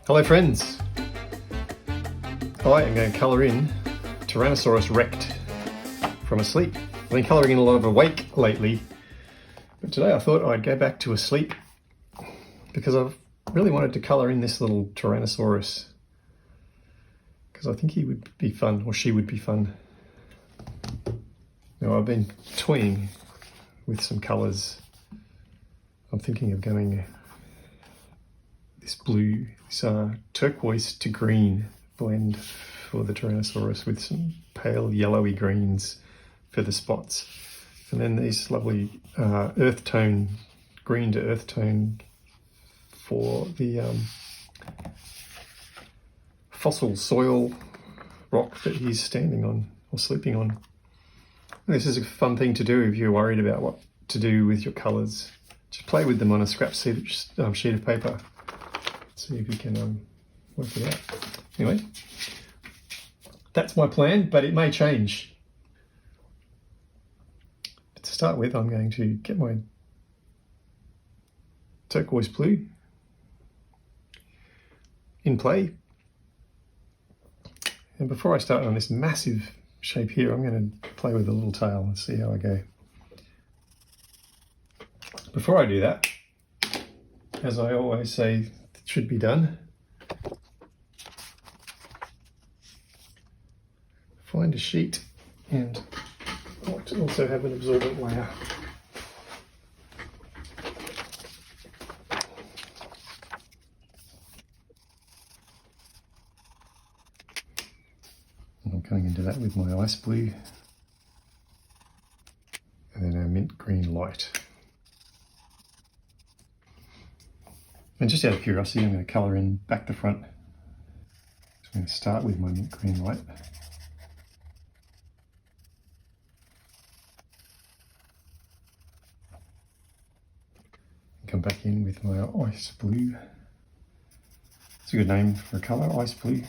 Hello friends, I am going to colour in Tyrannosaurus wrecked from asleep. I've been colouring in a lot of awake lately, but today I thought I'd go back to asleep because I've really wanted to colour in this little Tyrannosaurus because I think he would be fun, or she would be fun. Now I've been toying with some colours. I'm thinking of going this blue, this turquoise to green blend for the Tyrannosaurus with some pale yellowy greens for the spots. And then these lovely earth tone, green to earth tone for the fossil soil rock that he's standing on or sleeping on. And this is a fun thing to do if you're worried about what to do with your colours. Just play with them on a scrap sheet of paper. See if you can work it out. Anyway, that's my plan, but it may change. But to start with, I'm going to get my turquoise blue in play. And before I start on this massive shape here, I'm going to play with the little tail and see how I go. Before I do that, as I always say should be done, find a sheet, and I like to also have an absorbent layer. And I'm coming into that with my ice blue and then our mint green light. And just out of curiosity, I'm going to colour in back to front. So I'm going to start with my mint green light. Come back in with my ice blue. It's a good name for a colour, ice blue.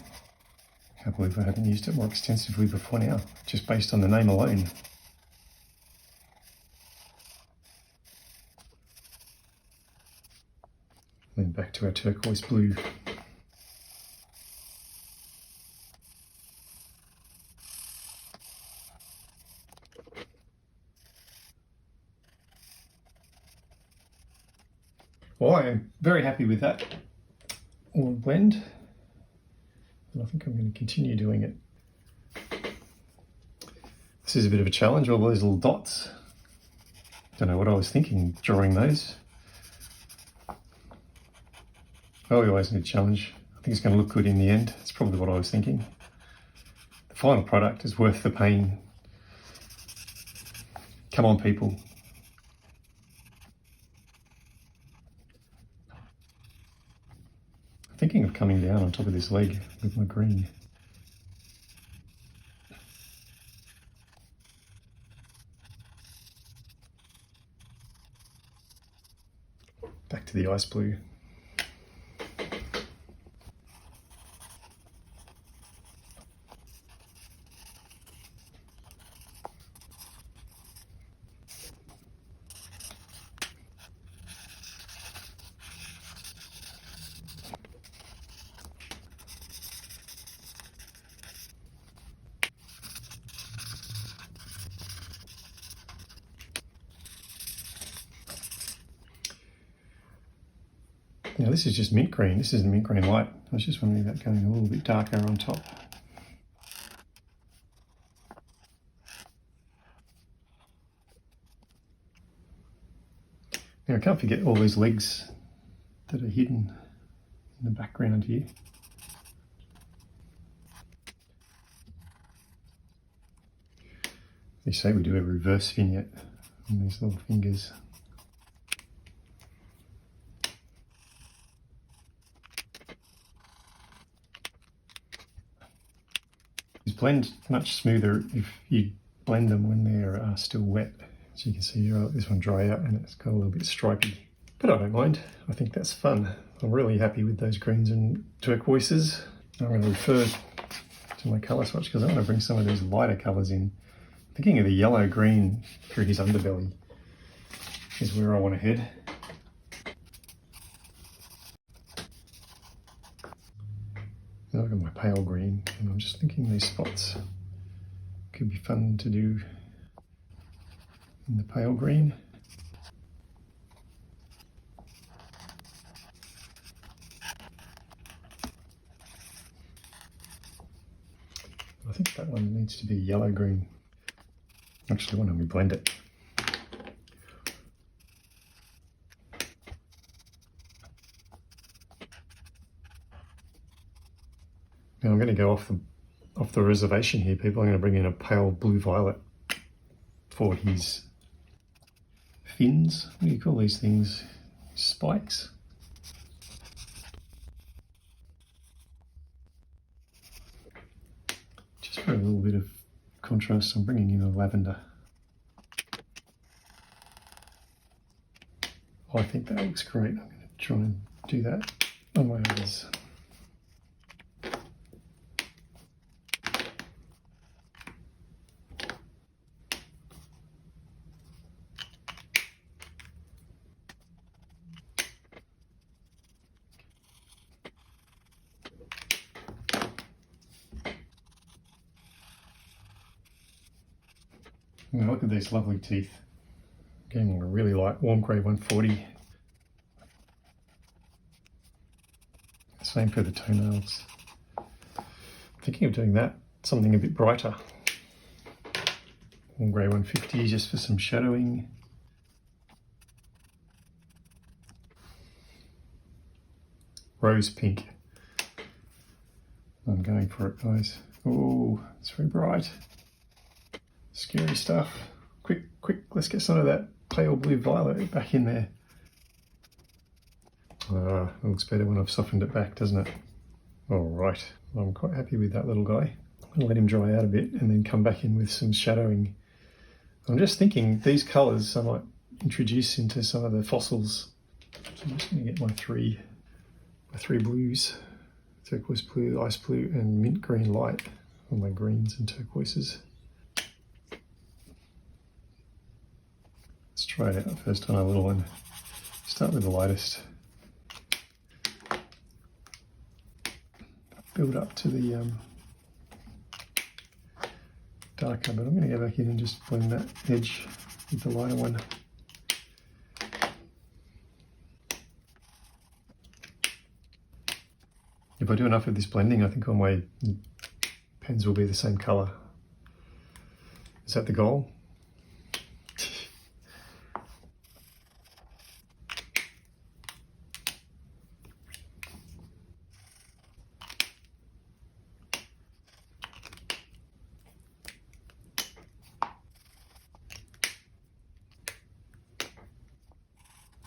I can't believe I haven't used it more extensively before now, just based on the name alone. Then back to our turquoise blue. Well, I am very happy with that all blend, and I think I'm going to continue doing it. This is a bit of a challenge, all those little dots. Don't know what I was thinking drawing those. Oh, we always need a challenge. I think it's going to look good in the end. That's probably what I was thinking. The final product is worth the pain. Come on, people. I'm thinking of coming down on top of this leg with my green. Back to the ice blue. Now this is just mint green, this isn't mint green light. I was just wondering about going a little bit darker on top. Now I can't forget all these legs that are hidden in the background here. They say we do a reverse vignette on these little fingers. These blend much smoother if you blend them when they're still wet. As you can see here, I'll let this one dry out and it's got a little bit stripy. But I don't mind, I think that's fun. I'm really happy with those greens and turquoises. I'm going to refer to my colour swatch because I want to bring some of these lighter colours in. Thinking of the yellow-green through his underbelly is where I want to head. So I've got my pale green, and I'm just thinking these spots could be fun to do in the pale green. I think that one needs to be yellow-green. Actually, why don't we blend it? Now I'm going to go off the reservation here, people. I'm going to bring in a pale blue-violet for his fins. What do you call these things? Spikes? Just for a little bit of contrast, I'm bringing in a lavender. Oh, I think that looks great. I'm going to try and do that on my others. Now look at these lovely teeth. Getting a really light warm grey 140. Same for the toenails. Thinking of doing that, something a bit brighter. Warm grey 150 just for some shadowing. Rose pink. I'm going for it, guys. Oh, it's very bright. Scary stuff. Quick, let's get some of that pale blue violet back in there. It looks better when I've softened it back, doesn't it? Alright, I'm quite happy with that little guy. I'm going to let him dry out a bit and then come back in with some shadowing. I'm just thinking these colours I might introduce into some of the fossils. So I'm just going to get my three blues. Turquoise blue, ice blue and mint green light on my greens and turquoises. Let's try it out first on a little one. Start with the lightest. Build up to the darker, but I'm going to go back in and just blend that edge with the lighter one. If I do enough of this blending, I think all my pens will be the same colour. Is that the goal?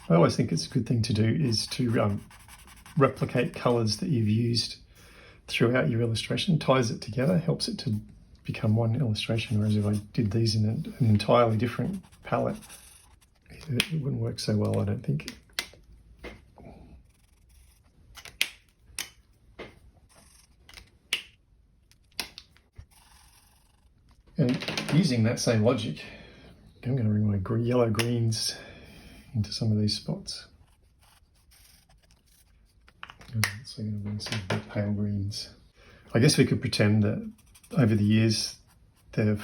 I always think it's a good thing to do is to replicate colours that you've used throughout your illustration. Ties it together, helps it to become one illustration, whereas if I did these in an entirely different palette, it wouldn't work so well, I don't think. And using that same logic, I'm going to bring my yellow greens into some of these spots. I'm also going to bring some of the pale greens. I guess we could pretend that over the years the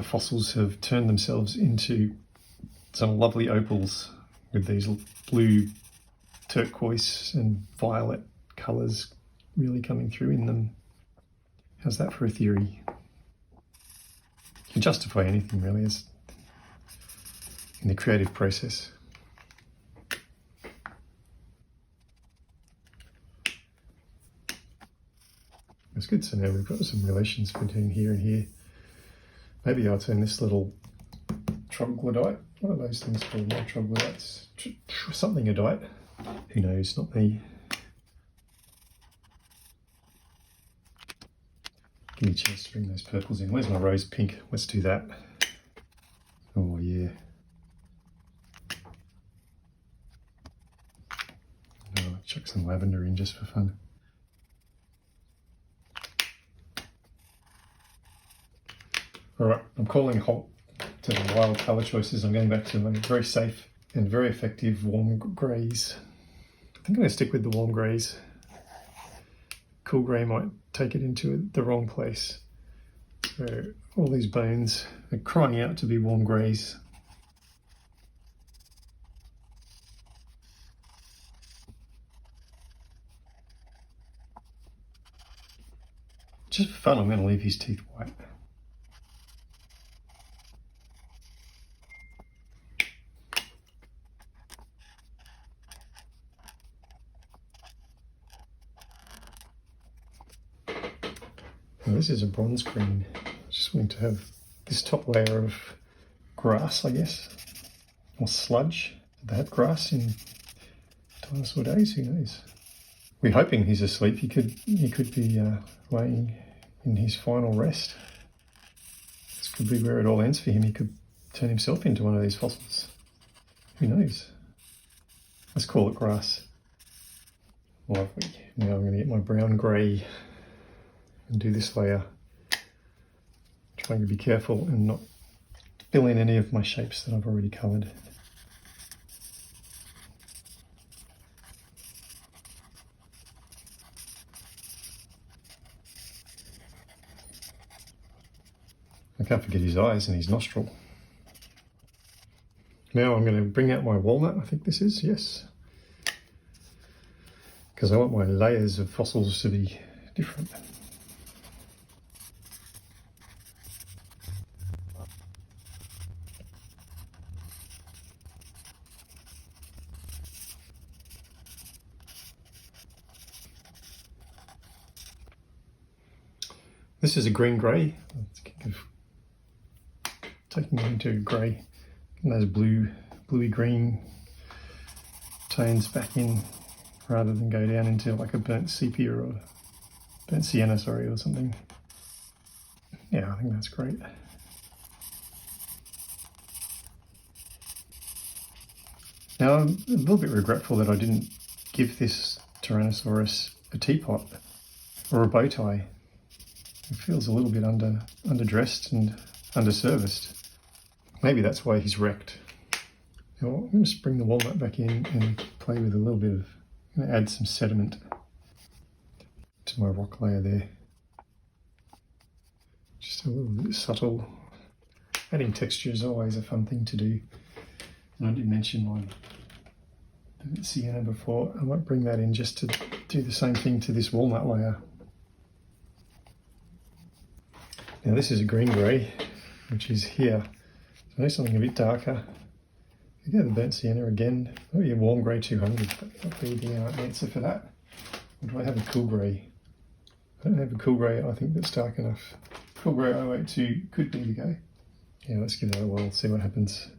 fossils have turned themselves into some lovely opals with these blue, turquoise and violet colours really coming through in them. How's that for a theory? You can justify anything really as in the creative process. That's good. So now we've got some relations between here and here. Maybe I'll turn this little troglodyte. What are those things called? Not troglodytes. Something-adite. Who knows? Not me. Give me a chance to bring those purples in. Where's my rose pink? Let's do that. Oh yeah. Oh, chuck some lavender in just for fun. Alright, I'm calling a halt to the wild colour choices. I'm going back to my very safe and very effective warm greys. I think I'm going to stick with the warm greys. cool grey might take it into the wrong place. So all these bones are crying out to be warm greys. Just for fun, I'm going to leave his teeth white. Now this is a bronze green. I just want to have this top layer of grass, I guess, or sludge. Did they have grass in dinosaur days? Who knows? We're hoping he's asleep. He could be laying in his final rest. This could be where it all ends for him. He could turn himself into one of these fossils. Who knows? Let's call it grass. Lovely. Now I'm going to get my brown grey and do this layer. Trying to be careful and not fill in any of my shapes that I've already coloured. I can't forget his eyes and his nostril. Now I'm going to bring out my walnut, I think this is, yes. Because I want my layers of fossils to be different. This is a green grey. Let's think of taking it into grey, and those bluey green tones back in, rather than go down into like a burnt sepia or burnt sienna, sorry, or something. Yeah, I think that's great. Now I'm a little bit regretful that I didn't give this Tyrannosaurus a teapot or a bow tie. It feels a little bit underdressed and underserviced. Maybe that's why he's wrecked. Now, I'm going to just bring the walnut back in and play with a little bit of, I'm going to add some sediment to my rock layer there. Just a little bit subtle. Adding texture is always a fun thing to do. And I did mention my Sienna before. I might bring that in just to do the same thing to this walnut layer. Now this is a green grey, which is here. So I need something a bit darker. You go the burnt sienna again. Maybe a warm grey 200, but not really the answer for that. Or do I have a cool grey? I don't have a cool grey, I think, that's dark enough. Cool grey 082 could be the go. Yeah, let's give that a whirl, see what happens.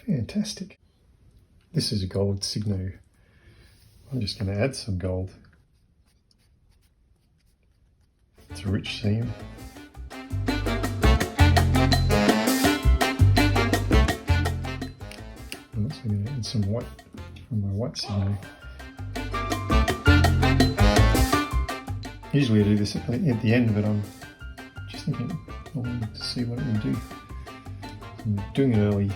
Fantastic. This is a gold Signo. I'm just going to add some gold. It's a rich seam. I'm also going to add some white from my white Signo. Usually I do this at the end, but I'm just thinking I wanted to see what it will do. I'm doing it early.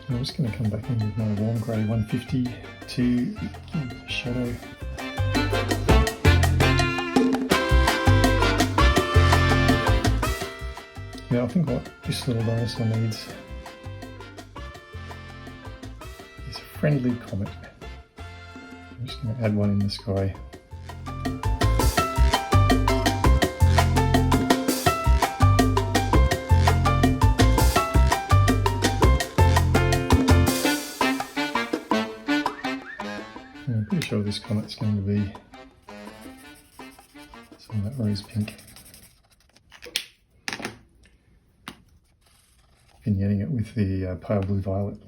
I'm just going to come back in with my warm grey 150 to give shadow. Now I think what this little dinosaur needs is a friendly comet. I'm just going to add one in the sky. I'm pretty sure this comet's going to be some of that rose pink. Vignetting it with the pale blue violet.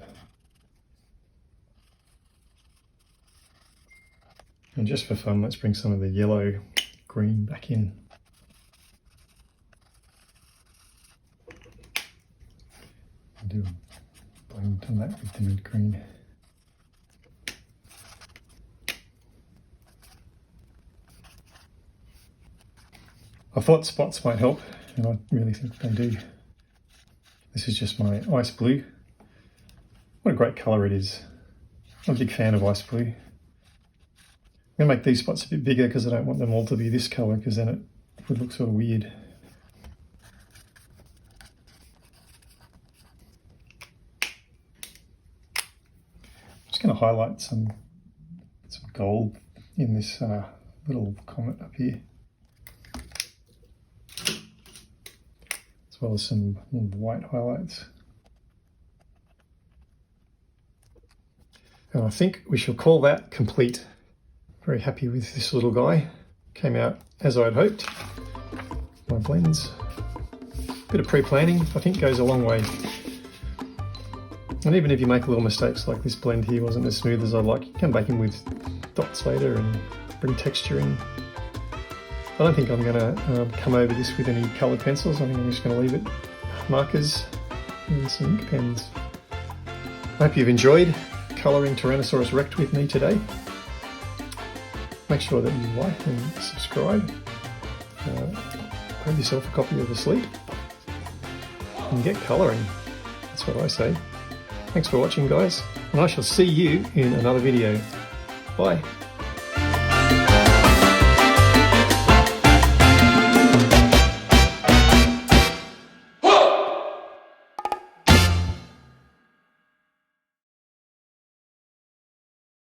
And just for fun, let's bring some of the yellow green back in. I'll do a blend on that with the mid green. I thought spots might help, and I really think they do. This is just my ice blue. What a great colour it is. I'm a big fan of ice blue. I'm going to make these spots a bit bigger because I don't want them all to be this colour, because then it would look sort of weird. I'm just going to highlight some gold in this little comet up here, as well as some white highlights. And I think we shall call that complete. Very happy with this little guy. Came out as I'd hoped. My blends. Bit of pre-planning, I think, goes a long way. And even if you make little mistakes, like this blend here wasn't as smooth as I'd like, you come back in with dots later and bring texture in. I don't think I'm going to come over this with any coloured pencils. I think I'm just going to leave it markers and some ink pens. I hope you've enjoyed colouring Tyrannosaurus Rex with me today. Make sure that you like and subscribe. Grab yourself a copy of the Sleep and get colouring. That's what I say. Thanks for watching, guys, and I shall see you in another video. Bye.